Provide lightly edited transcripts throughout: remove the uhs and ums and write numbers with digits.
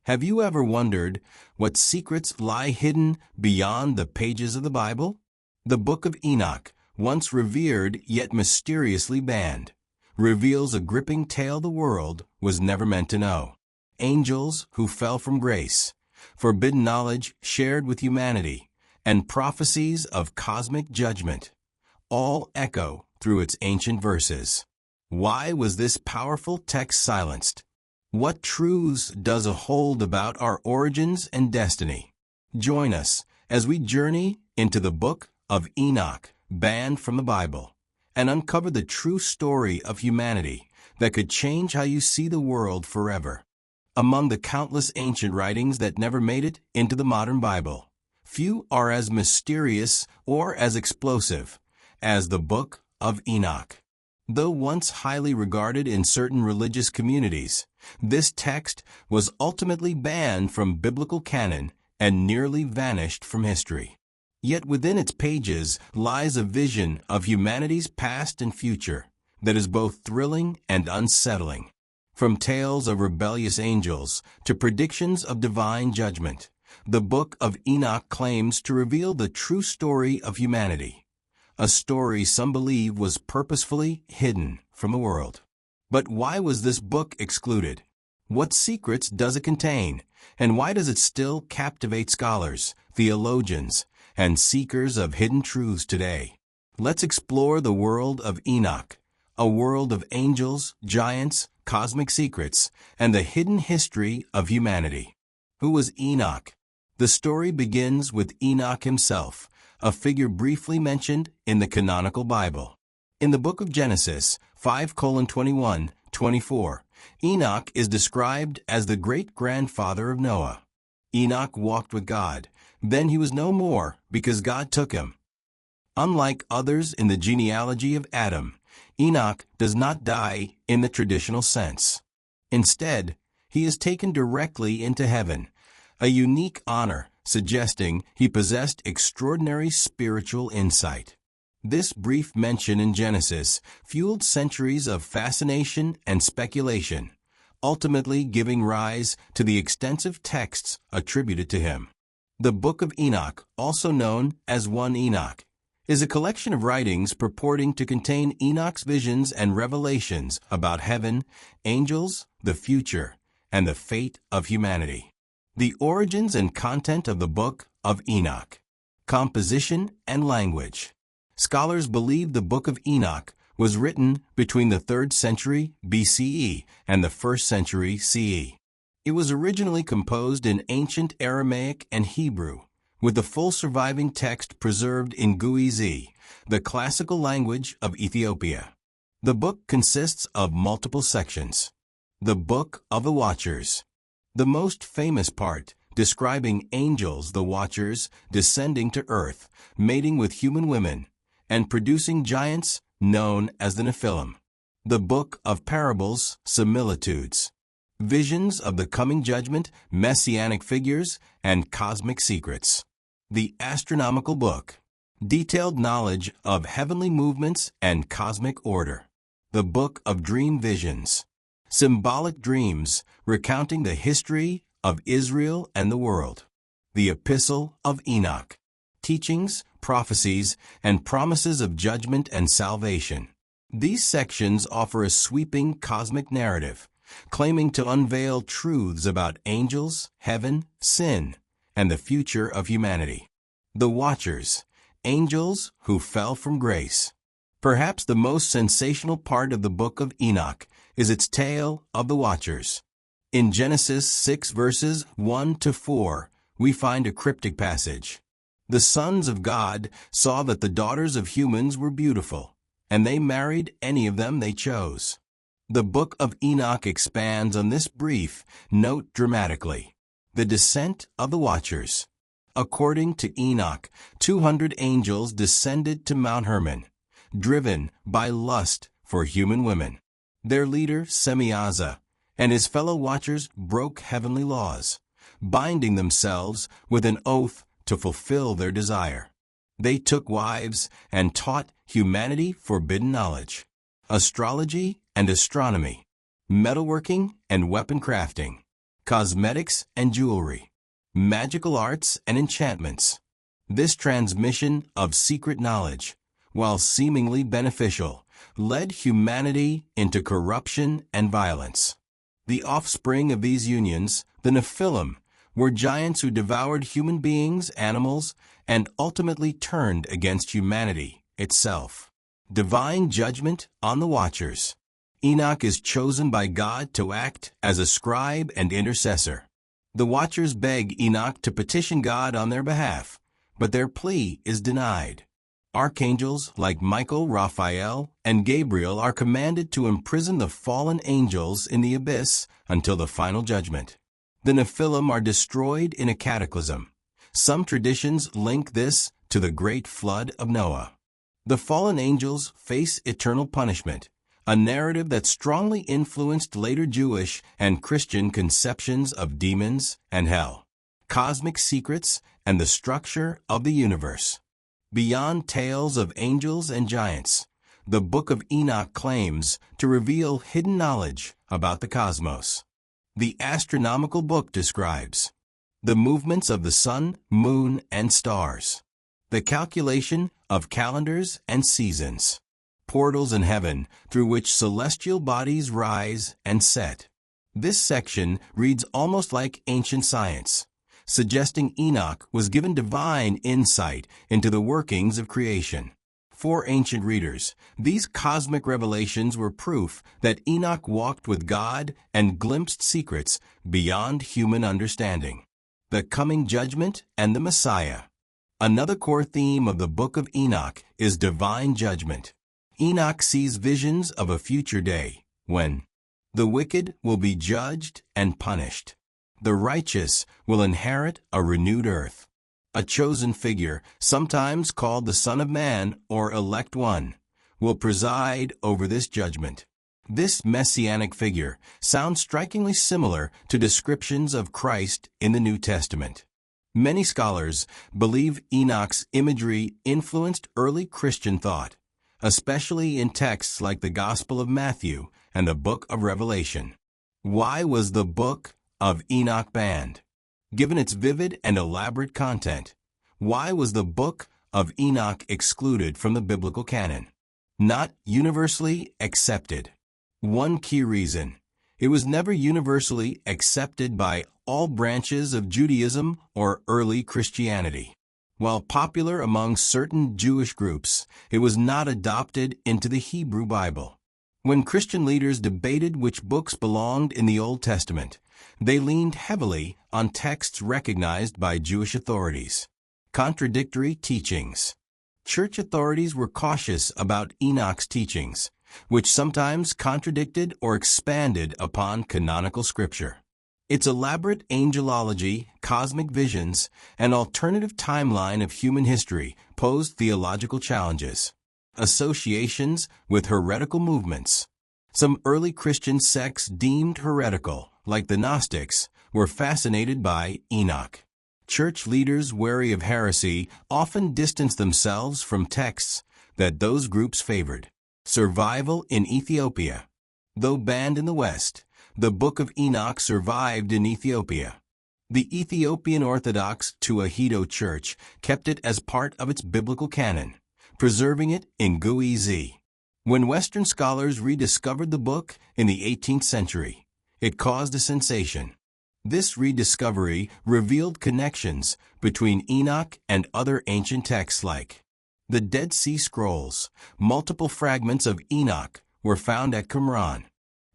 Have you ever wondered what secrets lie hidden beyond the pages of the Bible? The Book of Enoch, once revered yet mysteriously banned, reveals a gripping tale the world was never meant to know. Angels who fell from grace, forbidden knowledge shared with humanity, and prophecies of cosmic judgment all echo through its ancient verses. Why was this powerful text silenced? What truths does it hold about our origins and destiny? Join us as we journey into the Book of Enoch, banned from the Bible, and uncover the true story of humanity that could change how you see the world forever. Among the countless ancient writings that never made it into the modern Bible, few are as mysterious or as explosive as the Book of Enoch. Though once highly regarded in certain religious communities, this text was ultimately banned from biblical canon and nearly vanished from history. Yet within its pages lies a vision of humanity's past and future that is both thrilling and unsettling. From tales of rebellious angels to predictions of divine judgment, the Book of Enoch claims to reveal the true story of humanity, a story some believe was purposefully hidden from the world. But why was this book excluded? What secrets does it contain? And why does it still captivate scholars, theologians, and seekers of hidden truths today? Let's explore the world of Enoch, a world of angels, giants, cosmic secrets, and the hidden history of humanity. Who was Enoch? The story begins with Enoch himself, a figure briefly mentioned in the canonical Bible. In the book of Genesis 5:21-24, Enoch is described as the great-grandfather of Noah. Enoch walked with God. Then he was no more because God took him. Unlike others in the genealogy of Adam, Enoch does not die in the traditional sense. Instead, he is taken directly into heaven, a unique honor suggesting he possessed extraordinary spiritual insight. This brief mention in Genesis fueled centuries of fascination and speculation, ultimately giving rise to the extensive texts attributed to him. The Book of Enoch, also known as 1 Enoch, is a collection of writings purporting to contain Enoch's visions and revelations about heaven, angels, the future, and the fate of humanity. The origins and content of the Book of Enoch. Composition and language. Scholars believe the Book of Enoch was written between the 3rd century BCE and the 1st century CE. It was originally composed in ancient Aramaic and Hebrew, with the full surviving text preserved in Guizi, the classical language of Ethiopia. The book consists of multiple sections. The Book of the Watchers. The most famous part, describing angels, the Watchers, descending to earth, mating with human women, and producing giants known as the Nephilim. The Book of Parables, Similitudes. Visions of the coming judgment, messianic figures, and cosmic secrets. The Astronomical Book. Detailed knowledge of heavenly movements and cosmic order. The Book of Dream Visions. Symbolic dreams recounting the history of Israel and the world. The Epistle of Enoch. Teachings, prophecies, and promises of judgment and salvation. These sections offer a sweeping cosmic narrative, claiming to unveil truths about angels, heaven, sin, and the future of humanity. The Watchers, angels who fell from grace. Perhaps the most sensational part of the Book of Enoch is its tale of the Watchers. In Genesis 6 verses 1-4, we find a cryptic passage. The sons of God saw that the daughters of humans were beautiful, and they married any of them they chose. The Book of Enoch expands on this brief note dramatically. The descent of the Watchers. According to Enoch, 200 angels descended to Mount Hermon, driven by lust for human women. Their leader, Semyaza, and his fellow watchers broke heavenly laws, binding themselves with an oath to fulfill their desire. They took wives and taught humanity forbidden knowledge, astrology and astronomy, metalworking and weapon crafting, cosmetics and jewelry, magical arts and enchantments. This transmission of secret knowledge, while seemingly beneficial, led humanity into corruption and violence. The offspring of these unions, the Nephilim, were giants who devoured human beings, animals, and ultimately turned against humanity itself. Divine judgment on the Watchers. Enoch is chosen by God to act as a scribe and intercessor. The Watchers beg Enoch to petition God on their behalf, but their plea is denied. Archangels like Michael, Raphael, and Gabriel are commanded to imprison the fallen angels in the abyss until the final judgment. The Nephilim are destroyed in a cataclysm. Some traditions link this to the great flood of Noah. The fallen angels face eternal punishment, a narrative that strongly influenced later Jewish and Christian conceptions of demons and hell, cosmic secrets, and the structure of the universe. Beyond tales of angels and giants, the Book of Enoch claims to reveal hidden knowledge about the cosmos. The astronomical book describes the movements of the sun, moon, and stars, the calculation of calendars and seasons, portals in heaven through which celestial bodies rise and set. This section reads almost like ancient science, suggesting Enoch was given divine insight into the workings of creation. For ancient readers, these cosmic revelations were proof that Enoch walked with God and glimpsed secrets beyond human understanding. The coming judgment and the Messiah. Another core theme of the Book of Enoch is divine judgment. Enoch sees visions of a future day when the wicked will be judged and punished. The righteous will inherit a renewed earth. A chosen figure, sometimes called the Son of Man or Elect One, will preside over this judgment. This messianic figure sounds strikingly similar to descriptions of Christ in the New Testament. Many scholars believe Enoch's imagery influenced early Christian thought, especially in texts like the Gospel of Matthew and the Book of Revelation. Why was the Book of Enoch banned? Given its vivid and elaborate content, why was the Book of Enoch excluded from the biblical canon? Not universally accepted. One key reason: it was never universally accepted by all branches of Judaism or early Christianity. While popular among certain Jewish groups, it was not adopted into the Hebrew Bible. When Christian leaders debated which books belonged in the Old Testament, they leaned heavily on texts recognized by Jewish authorities. Contradictory teachings. Church authorities were cautious about Enoch's teachings, which sometimes contradicted or expanded upon canonical scripture. Its elaborate angelology, cosmic visions, and alternative timeline of human history posed theological challenges. Associations with heretical movements. Some early Christian sects deemed heretical, like the Gnostics, were fascinated by Enoch. Church leaders wary of heresy often distanced themselves from texts that those groups favored. Survival in Ethiopia. Though banned in the West, the Book of Enoch survived in Ethiopia. The Ethiopian Orthodox Tewahedo Church kept it as part of its biblical canon, preserving it in Guizi. When Western scholars rediscovered the book in the 18th century, it caused a sensation. This rediscovery revealed connections between Enoch and other ancient texts like the Dead Sea Scrolls. Multiple fragments of Enoch were found at Qumran.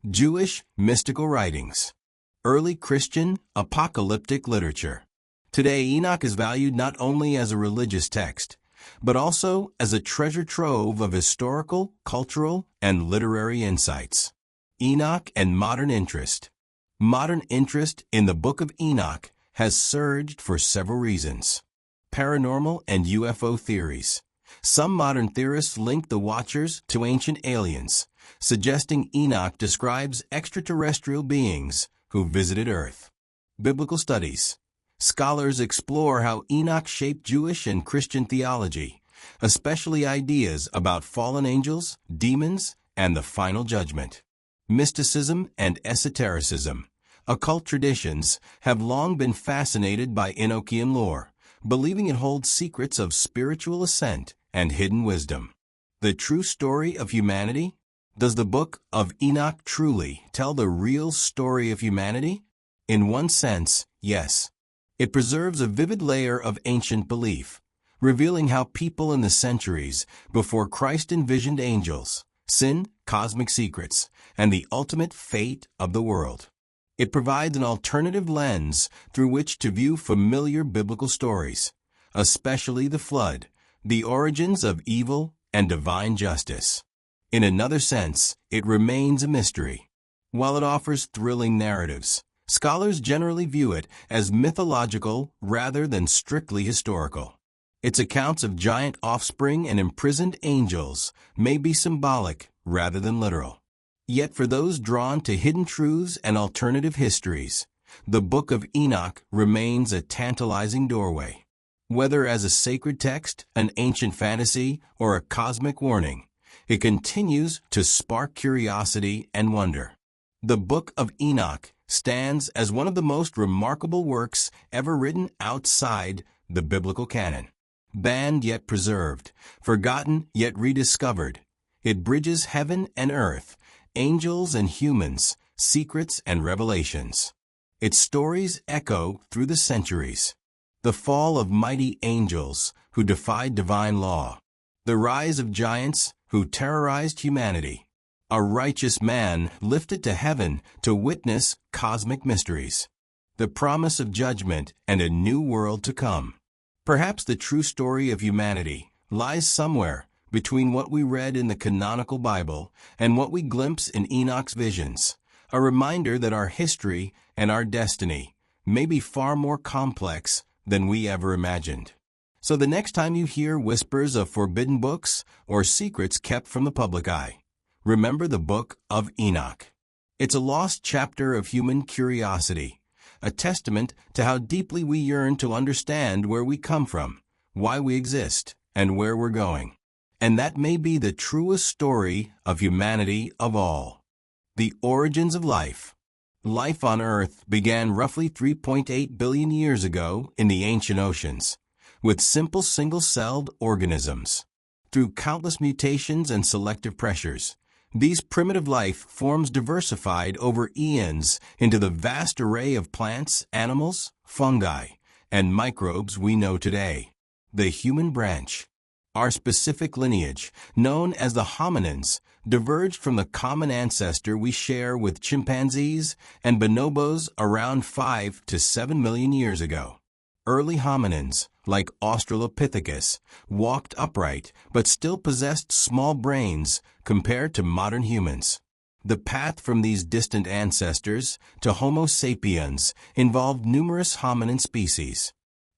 Jewish mystical writings. Early Christian apocalyptic literature. Today, Enoch is valued not only as a religious text, but also as a treasure trove of historical, cultural, and literary insights. Enoch and modern interest. Modern interest in the Book of Enoch has surged for several reasons. Paranormal and UFO theories. Some modern theorists link the Watchers to ancient aliens, suggesting Enoch describes extraterrestrial beings who visited Earth. Biblical studies. Scholars explore how Enoch shaped Jewish and Christian theology, especially ideas about fallen angels, demons, and the final judgment. Mysticism and esotericism. Occult traditions have long been fascinated by Enochian lore, believing it holds secrets of spiritual ascent and hidden wisdom. The true story of humanity? Does the book of Enoch truly tell the real story of humanity? In one sense, yes. It preserves a vivid layer of ancient belief, revealing how people in the centuries before Christ envisioned angels, sin, cosmic secrets, and the ultimate fate of the world. It provides an alternative lens through which to view familiar biblical stories, especially the flood, the origins of evil, and divine justice. In another sense, it remains a mystery. While it offers thrilling narratives, scholars generally view it as mythological rather than strictly historical. Its accounts of giant offspring and imprisoned angels may be symbolic rather than literal. Yet for those drawn to hidden truths and alternative histories, the Book of Enoch remains a tantalizing doorway. Whether as a sacred text, an ancient fantasy, or a cosmic warning, it continues to spark curiosity and wonder. The Book of Enoch stands as one of the most remarkable works ever written outside the biblical canon. Banned yet preserved, forgotten yet rediscovered, it bridges heaven and earth, angels and humans, secrets and revelations. Its stories echo through the centuries. The fall of mighty angels who defied divine law. The rise of giants who terrorized humanity. A righteous man lifted to heaven to witness cosmic mysteries. The promise of judgment and a new world to come. Perhaps the true story of humanity lies somewhere between what we read in the canonical Bible and what we glimpse in Enoch's visions, a reminder that our history and our destiny may be far more complex than we ever imagined. So the next time you hear whispers of forbidden books or secrets kept from the public eye, remember the Book of Enoch. It's a lost chapter of human curiosity, a testament to how deeply we yearn to understand where we come from, why we exist, and where we're going. And that may be the truest story of humanity of all. The origins of life. Life on Earth began roughly 3.8 billion years ago in the ancient oceans, with simple single-celled organisms. Through countless mutations and selective pressures, these primitive life forms diversified over eons into the vast array of plants, animals, fungi, and microbes we know today. The human branch. Our specific lineage, known as the hominins, diverged from the common ancestor we share with chimpanzees and bonobos around 5 to 7 million years ago. Early hominins, like Australopithecus, walked upright but still possessed small brains compared to modern humans. The path from these distant ancestors to Homo sapiens involved numerous hominin species.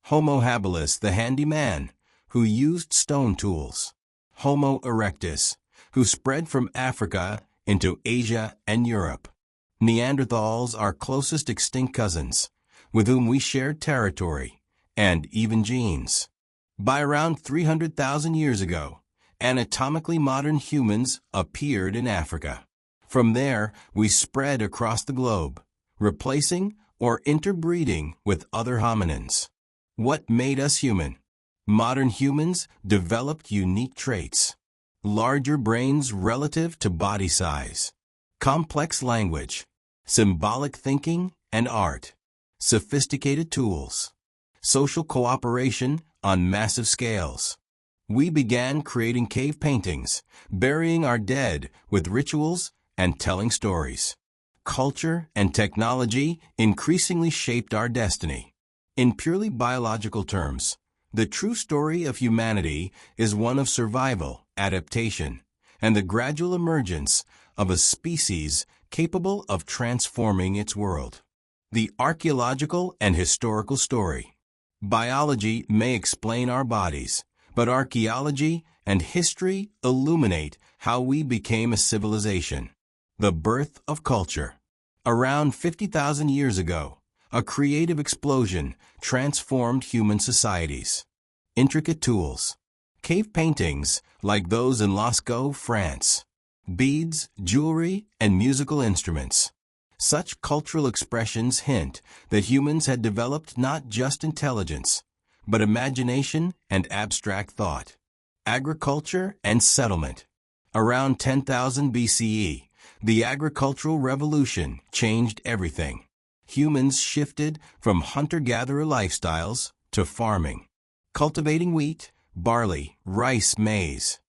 Homo habilis, the handy man, who used stone tools. Homo erectus, who spread from Africa into Asia and Europe. Neanderthals, our closest extinct cousins, with whom we shared territory and even genes. By around 300,000 years ago, anatomically modern humans appeared in Africa. From there, we spread across the globe, replacing or interbreeding with other hominins. What made us human? Modern humans developed unique traits. Larger brains relative to body size. Complex language. Symbolic thinking and art. Sophisticated tools. Social cooperation on massive scales. We began creating cave paintings, burying our dead with rituals and telling stories. Culture and technology increasingly shaped our destiny. In purely biological terms, the true story of humanity is one of survival, adaptation, and the gradual emergence of a species capable of transforming its world. The archaeological and historical story. Biology may explain our bodies, but archaeology and history illuminate how we became a civilization. The birth of culture. Around 50,000 years ago, a creative explosion transformed human societies. Intricate tools. Cave paintings like those in Lascaux, France. Beads, jewelry, and musical instruments. Such cultural expressions hint that humans had developed not just intelligence, but imagination and abstract thought. Agriculture and settlement. Around 10,000 BCE, the agricultural revolution changed everything. Humans shifted from hunter-gatherer lifestyles to farming, cultivating wheat, barley, rice, maize,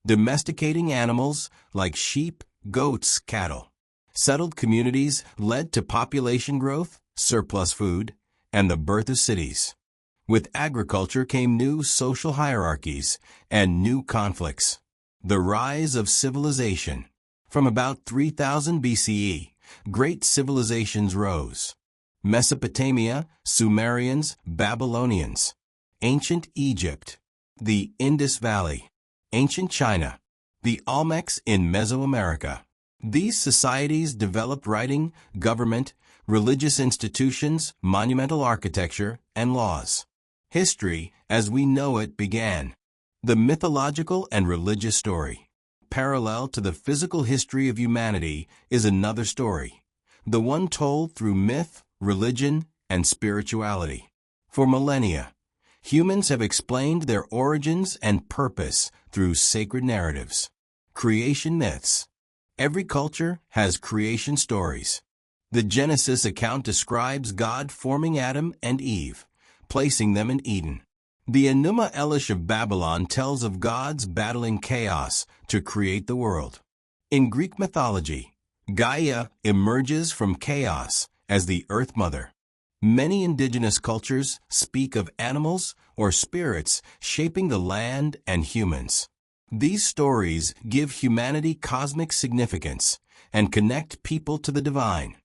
domesticating animals like sheep, goats, cattle. Settled communities led to population growth, surplus food, and the birth of cities. With agriculture came new social hierarchies and new conflicts. The rise of civilization. From about 3000 BCE, great civilizations rose. Mesopotamia, Sumerians, Babylonians. Ancient Egypt, the Indus Valley. Ancient China, the Olmecs in Mesoamerica. These societies developed writing, government, religious institutions, monumental architecture, and laws. History, as we know it, began. The mythological and religious story. Parallel to the physical history of humanity is another story, the one told through myth, religion, and spirituality. For millennia, humans have explained their origins and purpose through sacred narratives. Creation myths. Every culture has creation stories. The Genesis account describes God forming Adam and Eve, placing them in Eden. The Enuma Elish of Babylon tells of gods battling chaos to create the world. In Greek mythology, Gaia emerges from chaos as the Earth Mother. Many indigenous cultures speak of animals or spirits shaping the land and humans. These stories give humanity cosmic significance and connect people to the divine.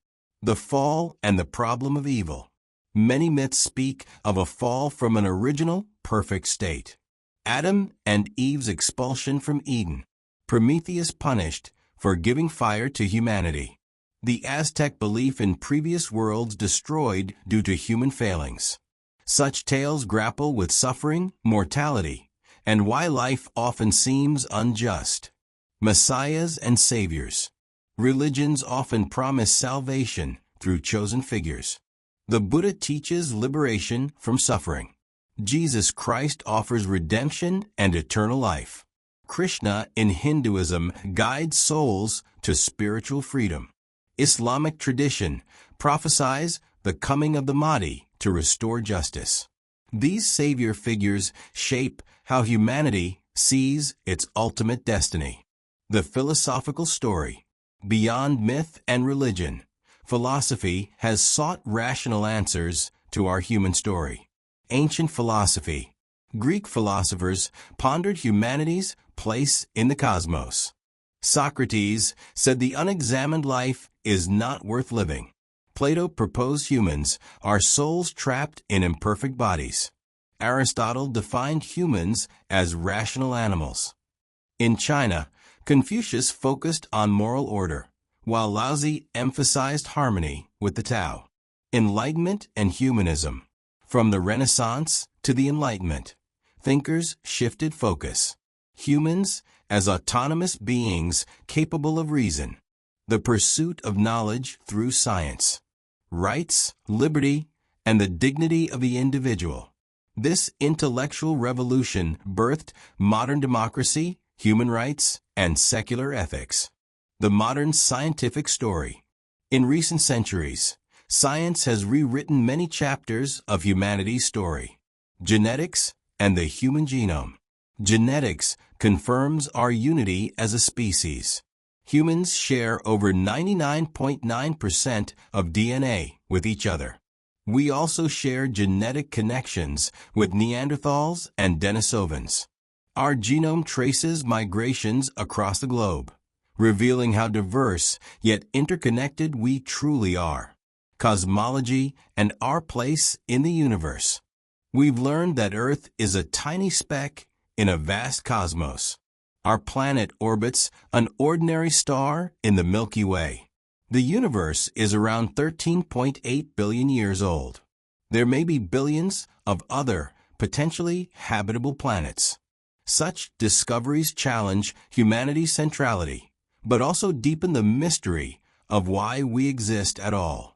The fall and the problem of evil. Many myths speak of a fall from an original, perfect state. Adam and Eve's expulsion from Eden. Prometheus punished for giving fire to humanity. The Aztec belief in previous worlds destroyed due to human failings. Such tales grapple with suffering, mortality, and why life often seems unjust. Messiahs and saviors. Religions often promise salvation through chosen figures. The Buddha teaches liberation from suffering. Jesus Christ offers redemption and eternal life. Krishna in Hinduism guides souls to spiritual freedom. Islamic tradition prophesies the coming of the Mahdi to restore justice. These savior figures shape how humanity sees its ultimate destiny. The philosophical story. Beyond myth and religion, philosophy has sought rational answers to our human story. Ancient philosophy. Greek philosophers pondered humanity's place in the cosmos. Socrates said the unexamined life is not worth living. Plato proposed humans are souls trapped in imperfect bodies. Aristotle defined humans as rational animals. In China, Confucius focused on moral order, while Laozi emphasized harmony with the Tao. Enlightenment and humanism. From the Renaissance to the Enlightenment, thinkers shifted focus. Humans as autonomous beings capable of reason. The pursuit of knowledge through science. Rights, liberty, and the dignity of the individual. This intellectual revolution birthed modern democracy, human rights, and secular ethics. The modern scientific story. In recent centuries, science has rewritten many chapters of humanity's story. Genetics and the human genome. Genetics confirms our unity as a species. Humans share over 99.9% of DNA with each other. We also share genetic connections with Neanderthals and Denisovans. Our genome traces migrations across the globe, revealing how diverse yet interconnected we truly are. Cosmology and our place in the universe. We've learned that Earth is a tiny speck in a vast cosmos. Our planet orbits an ordinary star in the Milky Way. The universe is around 13.8 billion years old. There may be billions of other, potentially habitable planets. Such discoveries challenge humanity's centrality, but also deepen the mystery of why we exist at all.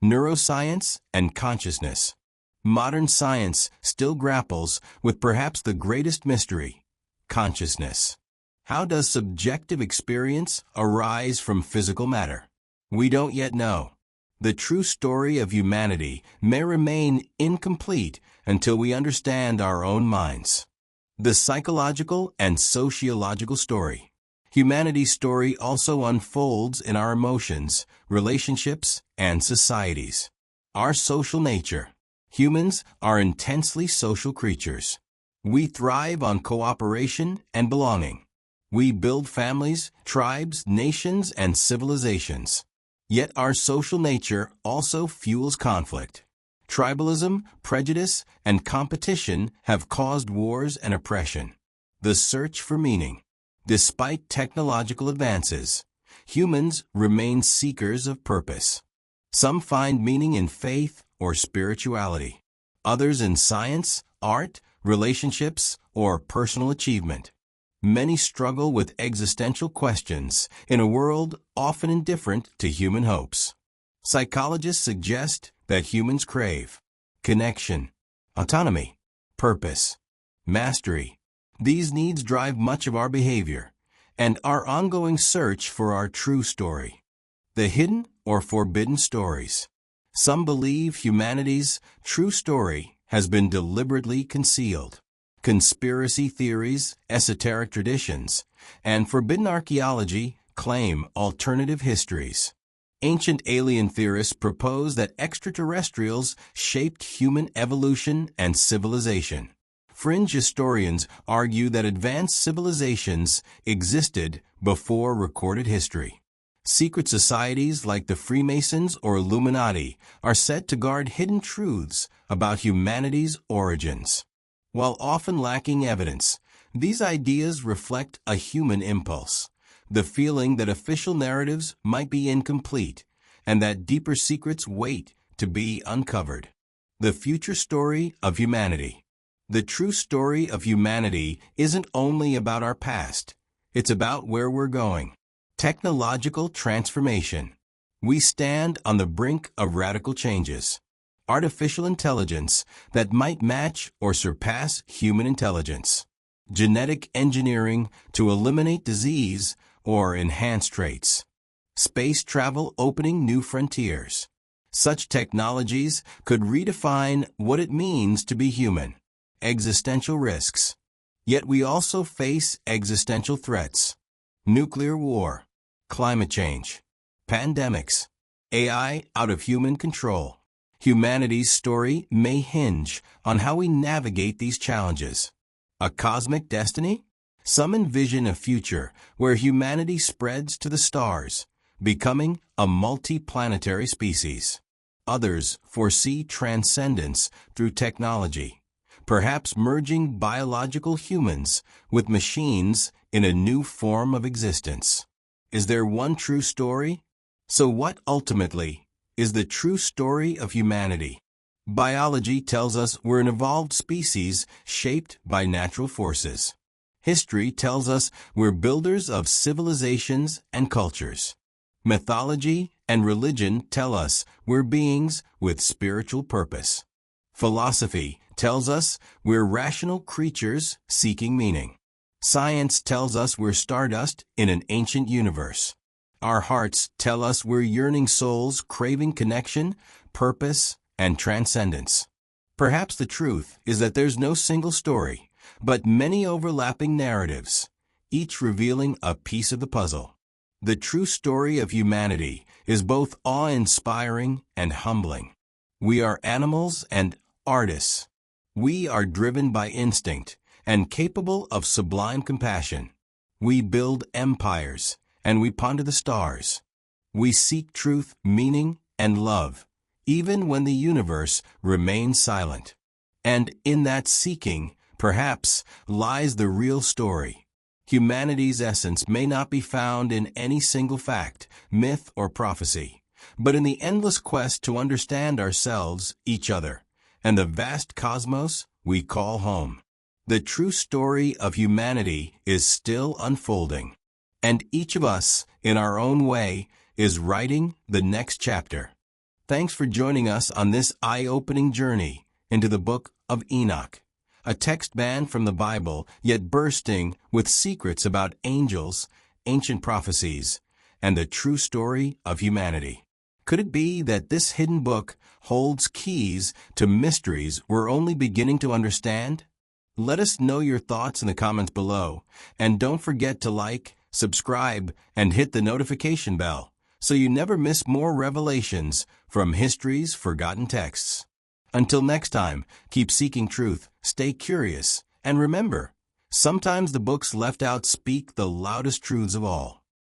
Neuroscience and consciousness. Modern science still grapples with perhaps the greatest mystery, consciousness. How does subjective experience arise from physical matter? We don't yet know. The true story of humanity may remain incomplete until we understand our own minds. The psychological and sociological story. Humanity's story also unfolds in our emotions, relationships, and societies. Our social nature. Humans are intensely social creatures. We thrive on cooperation and belonging. We build families, tribes, nations, and civilizations. Yet our social nature also fuels conflict. Tribalism, prejudice, and competition have caused wars and oppression. The search for meaning. Despite technological advances, humans remain seekers of purpose. Some find meaning in faith or spirituality. Others in science, art, relationships, or personal achievement. Many struggle with existential questions in a world often indifferent to human hopes. Psychologists suggest that humans crave connection, autonomy, purpose, mastery. These needs drive much of our behavior and our ongoing search for our true story. The hidden or forbidden stories. Some believe humanity's true story has been deliberately concealed. Conspiracy theories, esoteric traditions, and forbidden archaeology claim alternative histories. Ancient alien theorists propose that extraterrestrials shaped human evolution and civilization. Fringe historians argue that advanced civilizations existed before recorded history. Secret societies like the Freemasons or Illuminati are said to guard hidden truths about humanity's origins. While often lacking evidence, these ideas reflect a human impulse, the feeling that official narratives might be incomplete and that deeper secrets wait to be uncovered. The future story of humanity. The true story of humanity isn't only about our past, it's about where we're going. Technological transformation. We stand on the brink of radical changes. Artificial intelligence that might match or surpass human intelligence. Genetic engineering to eliminate disease or enhance traits. Space travel opening new frontiers. Such technologies could redefine what it means to be human. Existential risks. Yet we also face existential threats. Nuclear war, climate change, pandemics, AI out of human control. Humanity's story may hinge on how we navigate these challenges. A cosmic destiny? Some envision a future where humanity spreads to the stars, becoming a multi-planetary species. Others foresee transcendence through technology, perhaps merging biological humans with machines in a new form of existence. Is there one true story? So what ultimately is the true story of humanity? Biology tells us we're an evolved species shaped by natural forces. History tells us we're builders of civilizations and cultures. Mythology and religion tell us we're beings with spiritual purpose. Philosophy tells us we're rational creatures seeking meaning. Science tells us we're stardust in an ancient universe. Our hearts tell us we're yearning souls craving connection, purpose, and transcendence. Perhaps the truth is that there's no single story, but many overlapping narratives, each revealing a piece of the puzzle. The true story of humanity is both awe-inspiring and humbling. We are animals and artists. We are driven by instinct and capable of sublime compassion. We build empires, and we ponder the stars. We seek truth, meaning, and love, even when the universe remains silent. And in that seeking, perhaps, lies the real story. Humanity's essence may not be found in any single fact, myth, or prophecy, but in the endless quest to understand ourselves, each other, and the vast cosmos we call home. The true story of humanity is still unfolding, and each of us, in our own way, is writing the next chapter. Thanks for joining us on this eye-opening journey into the book of Enoch, a text banned from the Bible, yet bursting with secrets about angels, ancient prophecies, and the true story of humanity. Could it be that this hidden book holds keys to mysteries we're only beginning to understand? Let us know your thoughts in the comments below, and don't forget to like, subscribe, and hit the notification bell so you never miss more revelations from history's forgotten texts. Until next time, keep seeking truth, stay curious, and remember, sometimes the books left out speak the loudest truths of all.